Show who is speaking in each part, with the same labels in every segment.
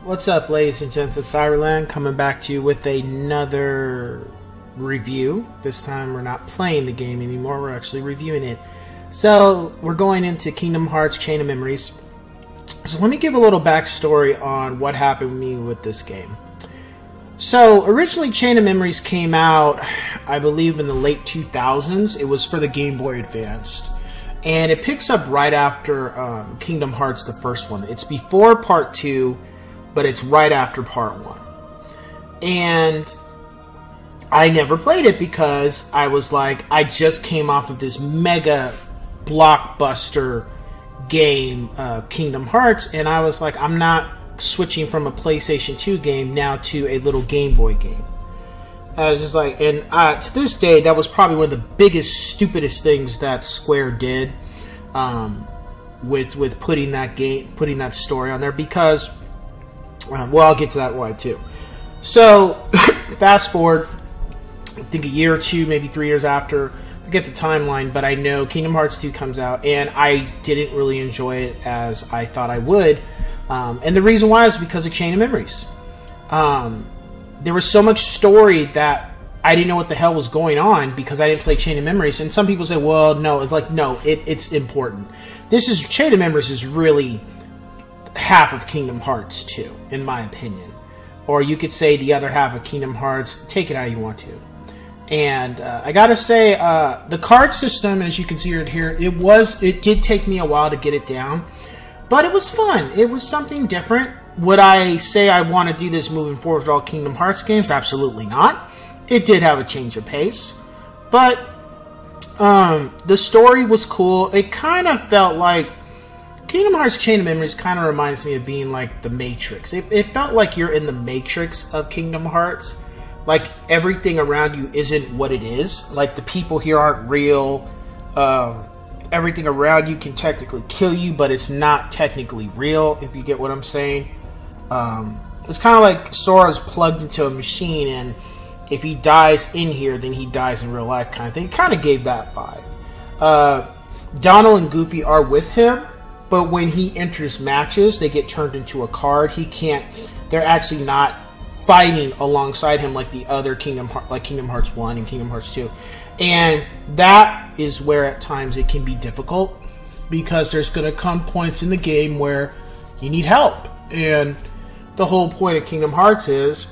Speaker 1: What's up, ladies and gents, it's Cyberland coming back to you with another review. This time we're not playing the game anymore, we're actually reviewing it. So we're going into Kingdom Hearts Chain of Memories. So let me give a little backstory on what happened with me with this game. So originally Chain of Memories came out, I believe, in the late 2000s. It was for the Game Boy Advance. And it picks up right after Kingdom Hearts, the first one. It's before Part 2, but it's right after Part 1. And I never played it because I was like, I just came off of this mega blockbuster game of Kingdom Hearts, and I was like, I'm not switching from a PlayStation 2 game now to a little Game Boy game. I was just like, and to this day, that was probably one of the biggest, stupidest things that Square did with putting that story on there, because well, I'll get to that why too. So fast forward, I think a year or two, maybe 3 years after, forget the timeline, but I know Kingdom Hearts 2 comes out, and I didn't really enjoy it as I thought I would. And the reason why is because of Chain of Memories. There was so much story that I didn't know what the hell was going on because I didn't play Chain of Memories. And some people say, well, no. It's like, no, it's important. Chain of Memories is really half of Kingdom Hearts 2, in my opinion. Or you could say the other half of Kingdom Hearts. Take it how you want to. And I gotta say, the card system, as you can see right here, it did take me a while to get it down. But it was fun. It was something different. Would I say I want to do this moving forward with all Kingdom Hearts games? Absolutely not. It did have a change of pace. But the story was cool. It kind of felt like Kingdom Hearts Chain of Memories kind of reminds me of being like the Matrix. It felt like you're in the Matrix of Kingdom Hearts. Like everything around you isn't what it is. Like the people here aren't real. Everything around you can technically kill you, but it's not technically real, if you get what I'm saying. It's kind of like Sora's plugged into a machine, and if he dies in here, then he dies in real life kind of thing. It kind of gave that vibe. Donald and Goofy are with him, but when he enters matches, they get turned into a card. They're actually not fighting alongside him like the other Kingdom Hearts 1 and Kingdom Hearts 2. And that is where at times it can be difficult, because there's going to come points in the game where you need help. And the whole point of Kingdom Hearts is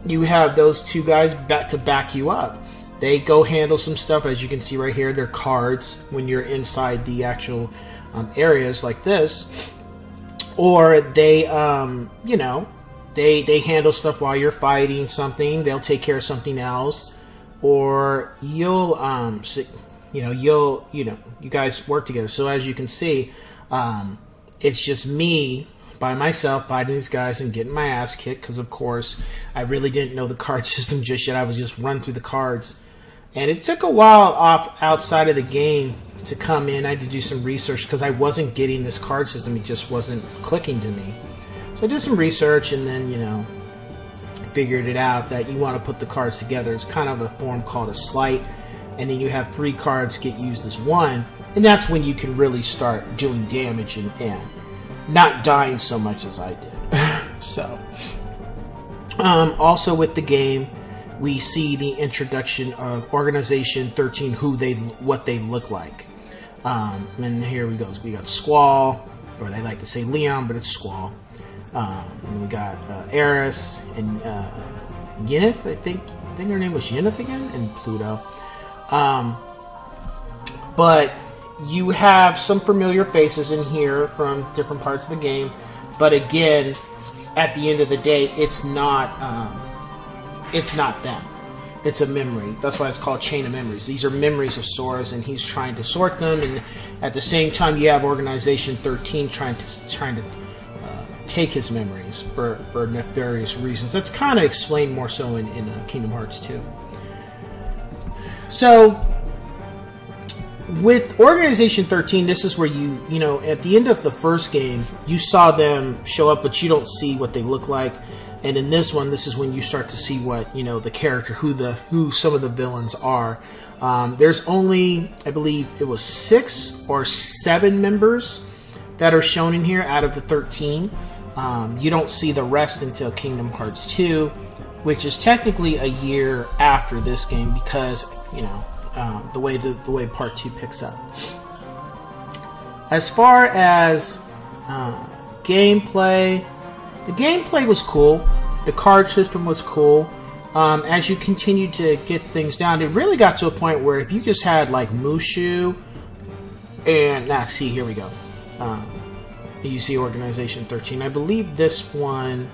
Speaker 1: you have those two guys to back you up. They go handle some stuff, as you can see right here. They're cards when you're inside the actual areas like this. Or they, they handle stuff while you're fighting something. They'll take care of something else. Or you guys work together. So as you can see, it's just me by myself, fighting these guys and getting my ass kicked, because of course I really didn't know the card system just yet. I was just run through the cards, and it took a while outside of the game to come in. I had to do some research because I wasn't getting this card system. It just wasn't clicking to me. So I did some research, and then, you know, figured it out that you want to put the cards together. It's kind of a form called a sleight, and then you have 3 cards get used as one, and that's when you can really start doing damage and not dying so much as I did. So, also with the game, we see the introduction of Organization 13, what they look like. And here we go. We got Squall, or they like to say Leon, but it's Squall. And we got Eris and Ynith. I think her name was Ynith again, and Pluto. But you have some familiar faces in here from different parts of the game. But again, at the end of the day, it's not them. It's a memory. That's why it's called Chain of Memories. These are memories of Sora's, and he's trying to sort them. And at the same time, you have Organization 13 trying to take his memories for nefarious reasons. That's kind of explained more so in Kingdom Hearts 2. So, with Organization 13, this is where you know, at the end of the first game, you saw them show up, but you don't see what they look like. And in this one, this is when you start to see what, you know, the character, who some of the villains are. There's only, I believe it was 6 or 7 members that are shown in here out of the 13. You don't see the rest until Kingdom Hearts 2, which is technically a year after this game, because, you know, the way Part 2 picks up. As far as gameplay, the gameplay was cool. The card system was cool. As you continued to get things down, it really got to a point where if you just had like Mushu and see, here we go. You see Organization 13. I believe this one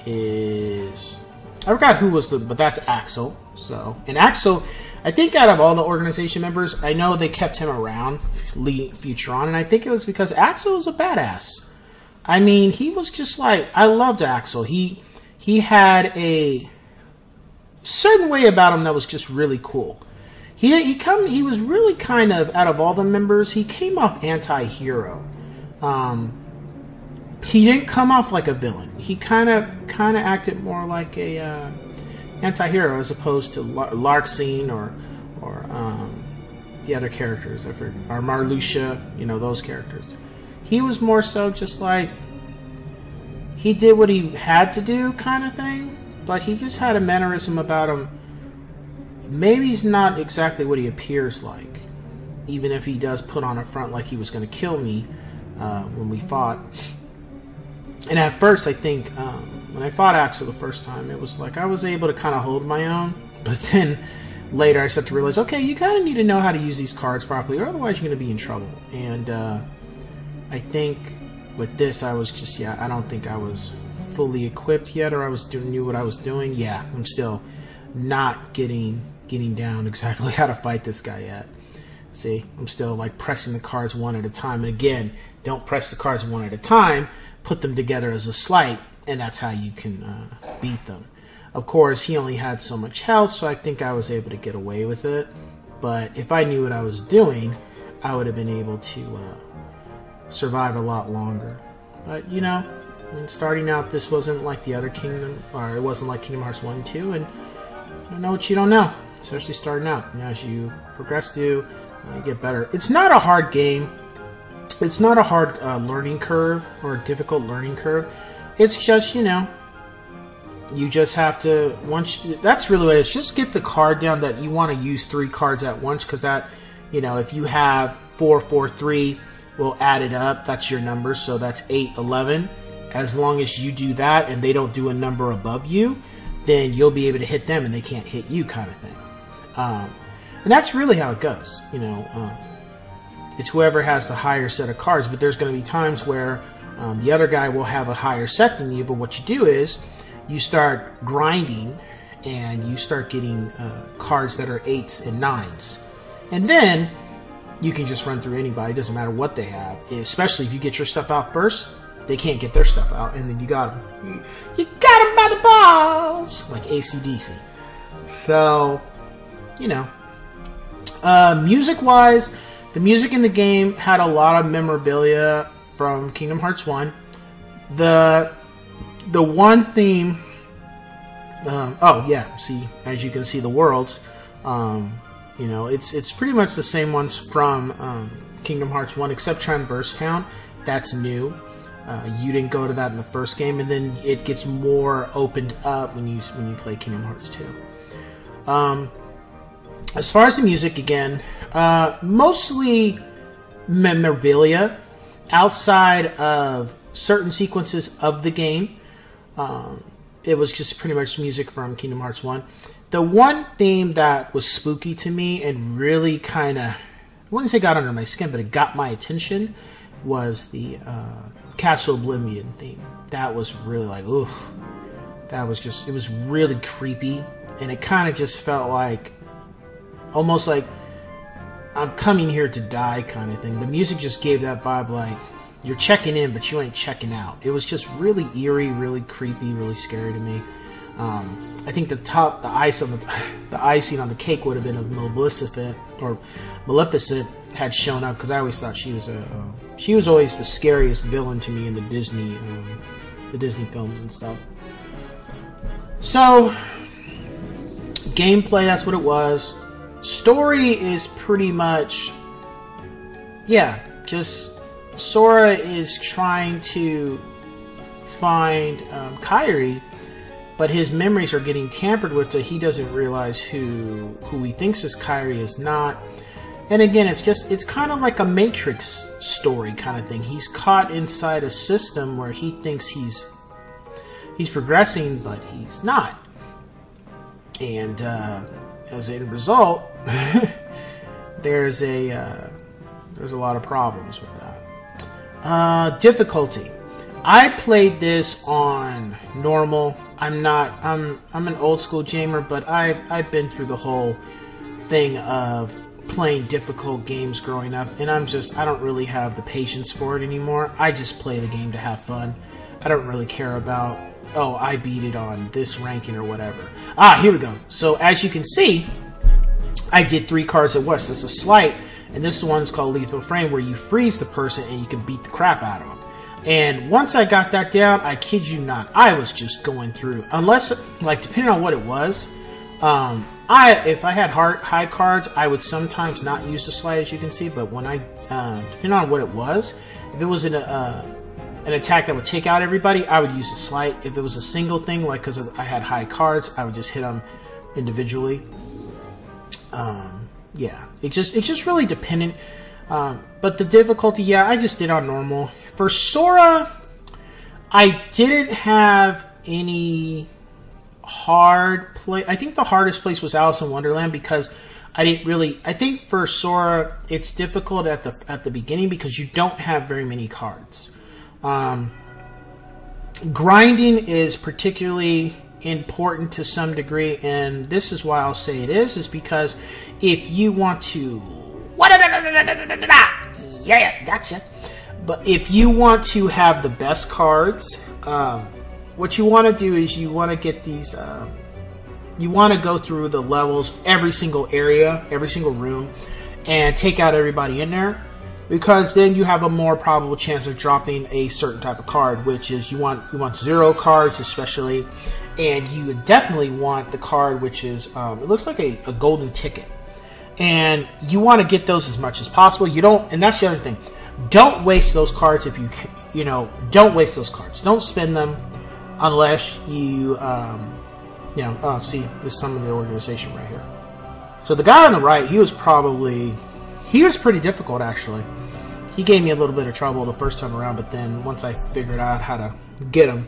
Speaker 1: is, I forgot who was but that's Axel. So, and Axel, I think out of all the Organization members, I know they kept him around future on, and I think it was because Axel was a badass. I mean, he was just like, I loved Axel. He had a certain way about him that was just really cool. He was really kind of, out of all the members, he came off anti-hero. He didn't come off like a villain. He kind of acted more like a anti-hero, as opposed to Larxene or the other characters, or Marluxia, you know, those characters. He was more so just like, he did what he had to do kind of thing, but he just had a mannerism about him. Maybe he's not exactly what he appears like, even if he does put on a front like he was going to kill me when we fought. And at first, I think, when I fought Axel the first time, it was like I was able to kind of hold my own, but then later I started to realize, okay, you kind of need to know how to use these cards properly, or otherwise you're going to be in trouble. And I think with this, I was just, I don't think I was fully equipped yet, or knew what I was doing. Yeah, I'm still not getting down exactly how to fight this guy yet. See, I'm still like pressing the cards one at a time. And again, don't press the cards one at a time. Put them together as a sleight, and that's how you can beat them. Of course, he only had so much health, so I think I was able to get away with it. But if I knew what I was doing, I would have been able to survive a lot longer. But, you know, when starting out, this wasn't like the other Kingdom, or it wasn't like Kingdom Hearts 1 and 2, and you don't know what you don't know, especially starting out. And as you progress through, you get better. It's not a hard game. It's not a hard learning curve, or a difficult learning curve. It's just, you know, you just have to, that's really what it is. Just get the card down that you want to use 3 cards at once, because that, you know, if you have 4, 4, 3, we'll add it up. That's your number, so that's 8, 11. As long as you do that and they don't do a number above you, then you'll be able to hit them and they can't hit you, kind of thing. And that's really how it goes, you know. It's whoever has the higher set of cards, but there's going to be times where the other guy will have a higher set than you, but what you do is you start grinding and you start getting cards that are 8s and 9s. And then you can just run through anybody. It doesn't matter what they have, especially if you get your stuff out first. they can't get their stuff out, and then you got them. You got them by the balls, like AC/DC. So, you know, music-wise, the music in the game had a lot of memorabilia from Kingdom Hearts 1. The one theme, oh yeah, see, as you can see, the worlds, you know, it's pretty much the same ones from Kingdom Hearts 1, except Traverse Town. That's new. You didn't go to that in the first game, and then it gets more opened up when you play Kingdom Hearts 2. As far as the music, again, mostly memorabilia outside of certain sequences of the game. It was just pretty much music from Kingdom Hearts 1. The one theme that was spooky to me and really kind of, I wouldn't say got under my skin, but it got my attention, was the Castle Oblivion theme. That was really like, oof. That was just, it was really creepy, and it kind of just felt like, almost like I'm coming here to die kind of thing. The music just gave that vibe like, you're checking in, but you ain't checking out. It was just really eerie, really creepy, really scary to me. I think the icing on the cake would have been if Maleficent had shown up, because I always thought she was always the scariest villain to me in the Disney films and stuff. So, gameplay, that's what it was. Story is pretty much, yeah, just Sora is trying to find Kairi, but his memories are getting tampered with, so he doesn't realize who he thinks is Kairi is not. And again, it's kind of like a Matrix story kind of thing. He's caught inside a system where he thinks he's progressing, but he's not. And as a result, there's a lot of problems with that. Difficulty. I played this on normal. I'm an old school gamer, but I've been through the whole thing of playing difficult games growing up, and I don't really have the patience for it anymore. I just play the game to have fun. I don't really care about, oh, I beat it on this ranking or whatever. Here we go. So as you can see, I did 3 cards at once. This is a slight, and this one's called Lethal Frame, where you freeze the person and you can beat the crap out of them. And once I got that down, I kid you not, I was just going through. Unless, like, depending on what it was, if I had high cards, I would sometimes not use the slide, as you can see. But when depending on what it was, if it was an attack that would take out everybody, I would use the slide. If it was a single thing, like because I had high cards, I would just hit them individually. Yeah, it's just really dependent. But the difficulty, yeah, I just did on normal. For Sora, I didn't have any hard play. I think the hardest place was Alice in Wonderland, because I didn't really. I think for Sora, it's difficult at the beginning because you don't have very many cards. Grinding is particularly important to some degree, and this is why I'll say it is because if you want to, yeah, gotcha. But if you want to have the best cards, what you want to do is you want to get these. You want to go through the levels, every single area, every single room, and take out everybody in there, because then you have a more probable chance of dropping a certain type of card, which is you want 0 cards especially, and you would definitely want the card which is it looks like a golden ticket, and you want to get those as much as possible. You don't, and that's the other thing. Don't waste those cards if you know. Don't waste those cards. Don't spend them unless you oh, see, this is some of the organization right here. So the guy on the right, he was pretty difficult actually. He gave me a little bit of trouble the first time around, but then once I figured out how to get him,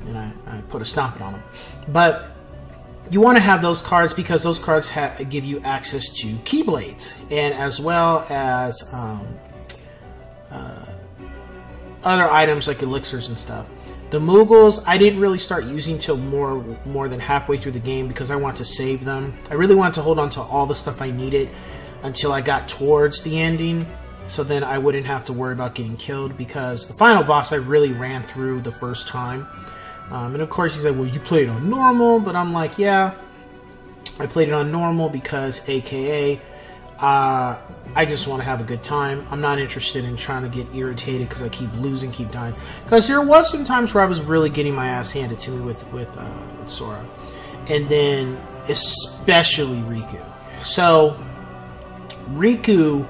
Speaker 1: and I put a stomping on him. But you want to have those cards because those cards give you access to Keyblades, and as well as other items like elixirs and stuff. The Moogles, I didn't really start using till more than halfway through the game because I want to save them. I really wanted to hold on to all the stuff I needed until I got towards the ending. so then I wouldn't have to worry about getting killed, because the final boss I really ran through the first time. And of course he's like, well, you played on normal, but I'm like, yeah, I played it on normal because AKA I just want to have a good time. I'm not interested in trying to get irritated because I keep losing, keep dying. Because there was some times where I was really getting my ass handed to me with Sora. And then especially Riku. So Riku,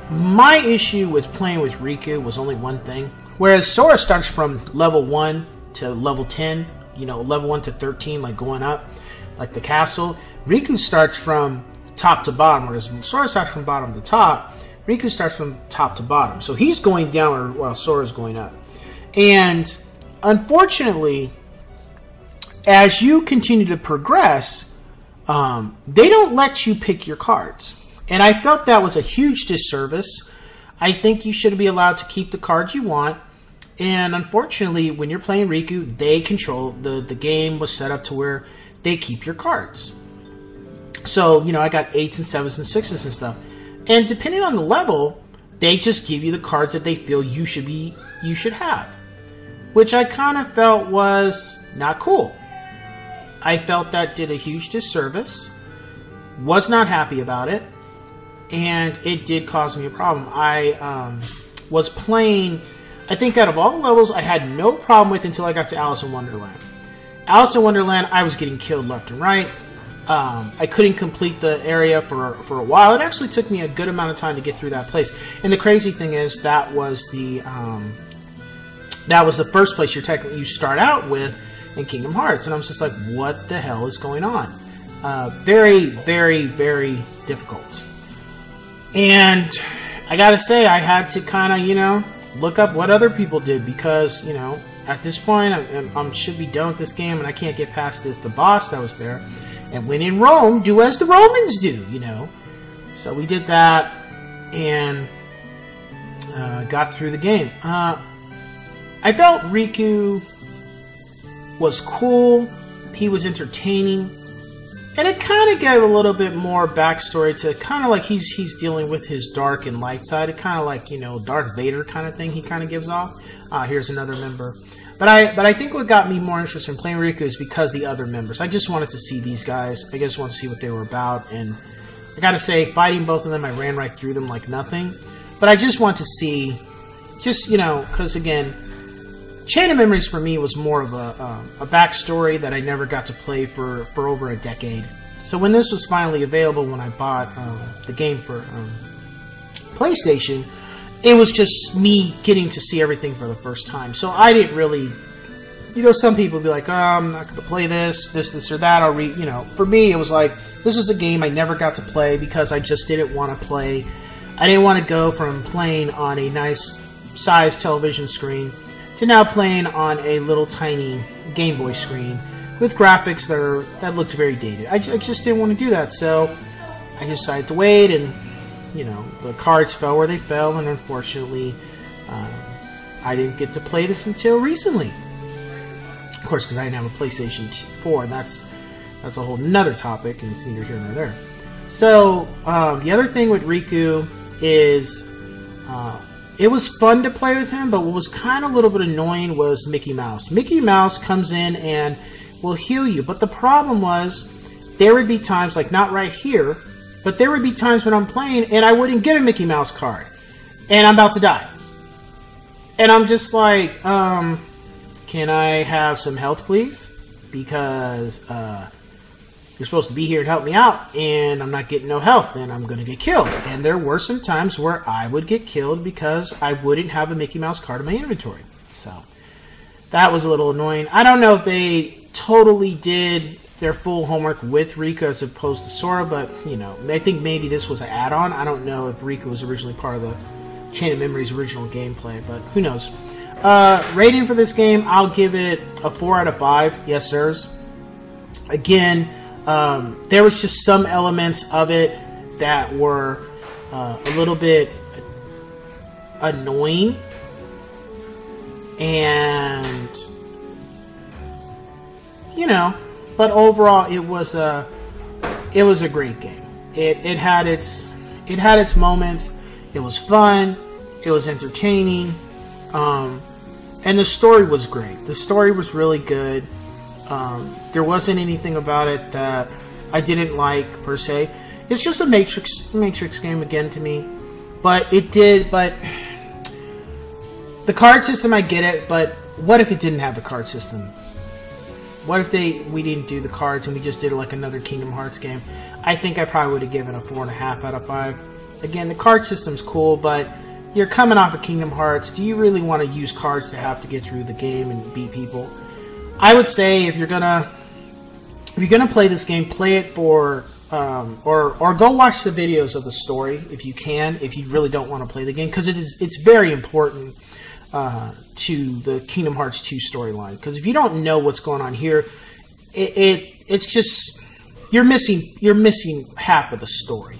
Speaker 1: my issue with playing with Riku was only one thing. Whereas Sora starts from level 1 to level 10, you know, level 1 to 13, like going up, like the castle. Riku starts from top to bottom, whereas Sora starts from bottom to top. Riku starts from top to bottom. So he's going down while Sora's going up. And unfortunately, as you continue to progress, they don't let you pick your cards. And I felt that was a huge disservice. I think you should be allowed to keep the cards you want. And unfortunately, when you're playing Riku, they control, the game was set up to where they keep your cards. So, you know, I got 8s and 7s and 6s and stuff. And depending on the level, they just give you the cards that they feel you should have. Which I kind of felt was not cool. I felt that did a huge disservice. Was not happy about it. And it did cause me a problem. I was playing, I think out of all the levels, I had no problem with until I got to Alice in Wonderland. Alice in Wonderland, I was getting killed left and right. I couldn't complete the area for a while. It actually took me a good amount of time to get through that place. And the crazy thing is, that was the first place you start out with in Kingdom Hearts. And I was just like, what the hell is going on? Very, very, very difficult. And I gotta say, I had to kind of, you know, look up what other people did, because, you know, at this point, I should be done with this game, and I can't get past the boss that was there. And when in Rome, do as the Romans do, you know. So we did that, and got through the game. I felt Riku was cool. He was entertaining. And it kind of gave a little bit more backstory to kind of like he's dealing with his dark and light side. It kind of like, you know, Darth Vader kind of thing he kind of gives off. Here's another member. But I think what got me more interested in playing Riku is because the other members. I just wanted to see these guys. I just wanted to see what they were about. And I gotta say, fighting both of them, I ran right through them like nothing. But I just want to see, just, you know, because again, Chain of Memories for me was more of a backstory that I never got to play for over a decade. So when this was finally available, when I bought the game for PlayStation, it was just me getting to see everything for the first time. So I didn't really, you know, some people would be like, oh, I'm not going to play this or that. I'll read, you know, for me, it was like, this was a game I never got to play because I just didn't want to play. I didn't want to go from playing on a nice size television screen to now playing on a little tiny Game Boy screen with graphics that looked very dated. I just didn't want to do that, so I decided to wait, and you know, the cards fell where they fell, and unfortunately, I didn't get to play this until recently. Of course, because I didn't have a PlayStation 4, and that's a whole nother topic, and it's neither here nor there. So, the other thing with Riku is, it was fun to play with him, but what was kind of a little bit annoying was Mickey Mouse. Mickey Mouse comes in and will heal you, but the problem was, there would be times, like not right here, but there would be times when I'm playing and I wouldn't get a Mickey Mouse card, and I'm about to die. And I'm just like, can I have some health, please? Because, you're supposed to be here to help me out, and I'm not getting no health, and I'm going to get killed. And there were some times where I would get killed because I wouldn't have a Mickey Mouse card in my inventory. So, that was a little annoying. I don't know if they totally did their full homework with Riku as opposed to Sora, but, you know, I think maybe this was an add-on. I don't know if Riku was originally part of the Chain of Memories original gameplay, but who knows. Rating for this game, I'll give it a 4 out of 5. Yes, sirs. Again, there was just some elements of it that were a little bit annoying, and you know, but overall it was a great game. It had its It had its moments. It was fun. It was entertaining. And the story was great. The story was really good. There wasn't anything about it that I didn't like, per se. It's just a Matrix game again to me. But the card system, I get it, but what if it didn't have the card system? What if we didn't do the cards and we just did like another Kingdom Hearts game? I think I probably would have given a 4.5 out of 5. Again, the card system's cool, but you're coming off of Kingdom Hearts. Do you really want to use cards to have to get through the game and beat people? I would say if you're gonna play this game, play it for or go watch the videos of the story if you can. If you really don't want to play the game, because it's very important to the Kingdom Hearts 2 storyline. Because if you don't know what's going on here, it's just you're missing half of the story.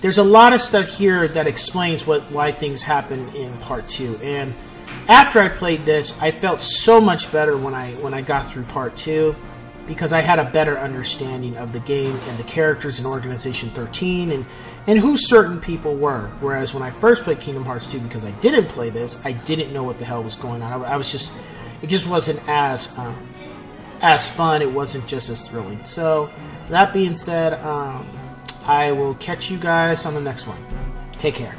Speaker 1: There's a lot of stuff here that explains why things happen in Part 2. And after I played this, I felt so much better when I got through Part 2, because I had a better understanding of the game and the characters in Organization 13 and who certain people were. Whereas when I first played Kingdom Hearts 2, because I didn't play this, I didn't know what the hell was going on. It just wasn't as fun. It wasn't just as thrilling. So that being said, I will catch you guys on the next one. Take care.